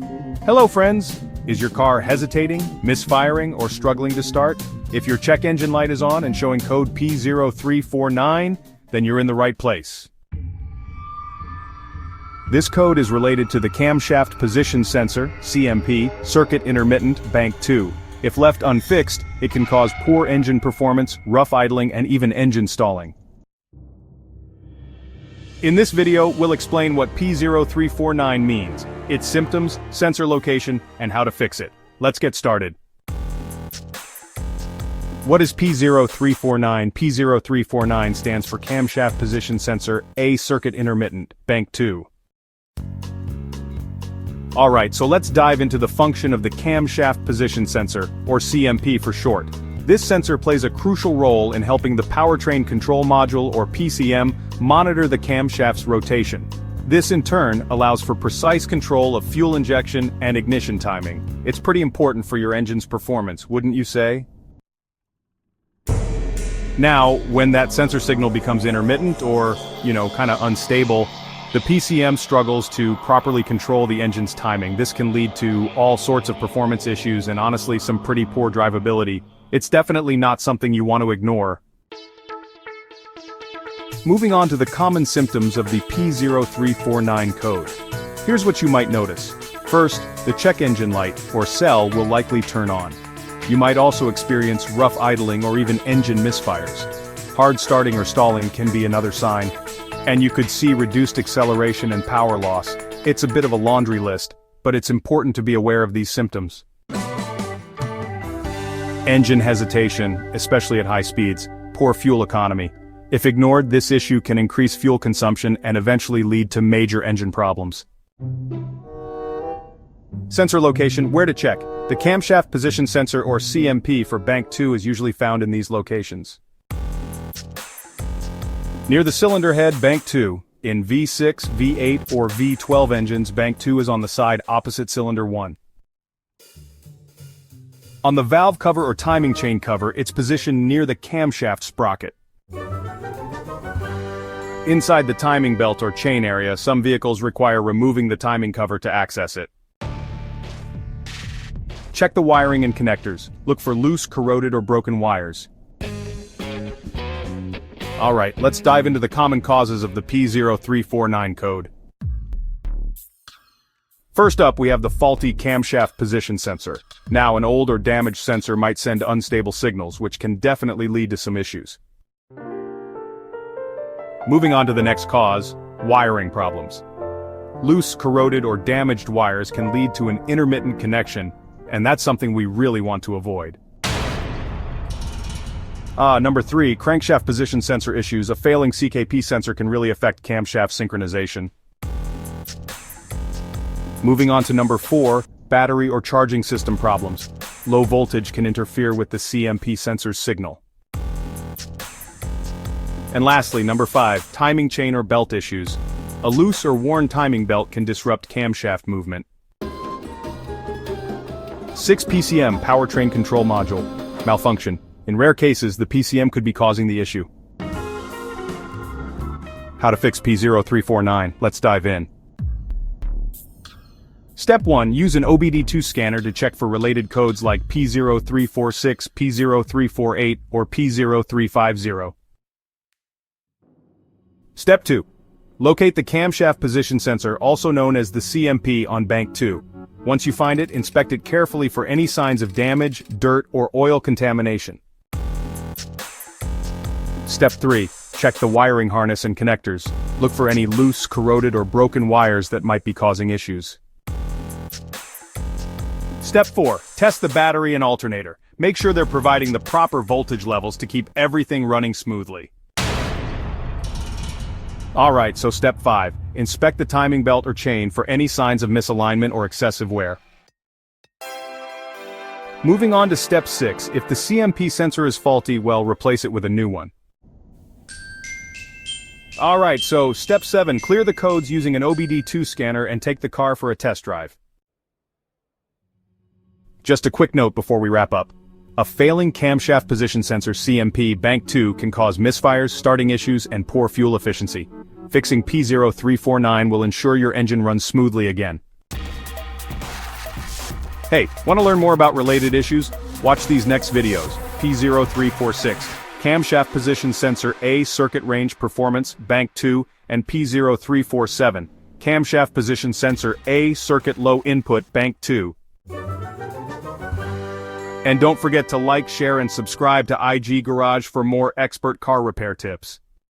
Hello friends! Is your car hesitating, misfiring, or struggling to start? If your check engine light is on and showing code P0349, then you're in the right place. This code is related to the Camshaft Position Sensor, CMP, circuit intermittent, bank 2. If left unfixed, it can cause poor engine performance, rough idling, and even engine stalling. In this video, we'll explain what P0349 means, its symptoms, sensor location, and how to fix it. Let's get started. What is P0349? P0349 stands for Camshaft Position Sensor, A circuit intermittent, bank 2. Alright, so let's dive into the function of the Camshaft Position Sensor, or CMP for short. This sensor plays a crucial role in helping the Powertrain Control Module, or PCM, monitor the camshaft's rotation. This in turn allows for precise control of fuel injection and ignition timing. It's pretty important for your engine's performance, wouldn't you say? Now, when that sensor signal becomes intermittent or, kind of unstable, the PCM struggles to properly control the engine's timing. This can lead to all sorts of performance issues and honestly some pretty poor drivability. It's definitely not something you want to ignore. Moving on to the common symptoms of the P0349 code. Here's what you might notice. First, the check engine light, or cell, will likely turn on. You might also experience rough idling or even engine misfires. Hard starting or stalling can be another sign. And you could see reduced acceleration and power loss. It's a bit of a laundry list, but it's important to be aware of these symptoms. Engine hesitation, especially at high speeds, poor fuel economy. If ignored, this issue can increase fuel consumption and eventually lead to major engine problems. Sensor location, where to check. The Camshaft Position Sensor, or CMP, for bank 2 is usually found in these locations. Near the cylinder head, bank 2. In V6, V8, or V12 engines, bank 2 is on the side opposite cylinder 1. On the valve cover or timing chain cover, it's positioned near the camshaft sprocket. Inside the timing belt or chain area, some vehicles require removing the timing cover to access it. Check the wiring and connectors. Look for loose, corroded, or broken wires. Alright, let's dive into the common causes of the P0349 code. First up, we have the faulty camshaft position sensor. Now, an old or damaged sensor might send unstable signals, which can definitely lead to some issues. Moving on to the next cause, wiring problems. Loose, corroded, or damaged wires can lead to an intermittent connection, and that's something we really want to avoid. Number 3, crankshaft position sensor issues. A failing CKP sensor can really affect camshaft synchronization. Moving on to number 4, battery or charging system problems. Low voltage can interfere with the CMP sensor's signal. And lastly, number 5, timing chain or belt issues. A loose or worn timing belt can disrupt camshaft movement. 6 PCM, Powertrain Control Module, malfunction. In rare cases, the PCM could be causing the issue. How to fix P0349, let's dive in. Step 1, use an obd2 scanner to check for related codes like P0346, P0348, or P0350. Step 2. Locate the camshaft position sensor, also known as the CMP, on bank 2. Once you find it, inspect it carefully for any signs of damage, dirt, or oil contamination. Step 3. Check the wiring harness and connectors. Look for any loose, corroded, or broken wires that might be causing issues. Step 4. Test the battery and alternator. Make sure they're providing the proper voltage levels to keep everything running smoothly. Alright, so step 5. Inspect the timing belt or chain for any signs of misalignment or excessive wear. Moving on to step 6. If the CMP sensor is faulty, well, replace it with a new one. Alright, so step 7. Clear the codes using an obd2 scanner and take the car for a test drive. Just a quick note before we wrap up. A failing camshaft position sensor CMP bank 2 can cause misfires, starting issues, and poor fuel efficiency. Fixing P0349 will ensure your engine runs smoothly again. Hey, want to learn more about related issues? Watch these next videos. P0346, Camshaft Position Sensor A Circuit Range Performance, Bank 2, and P0347, Camshaft Position Sensor A Circuit Low Input, Bank 2. And don't forget to like, share, and subscribe to IG Garage for more expert car repair tips.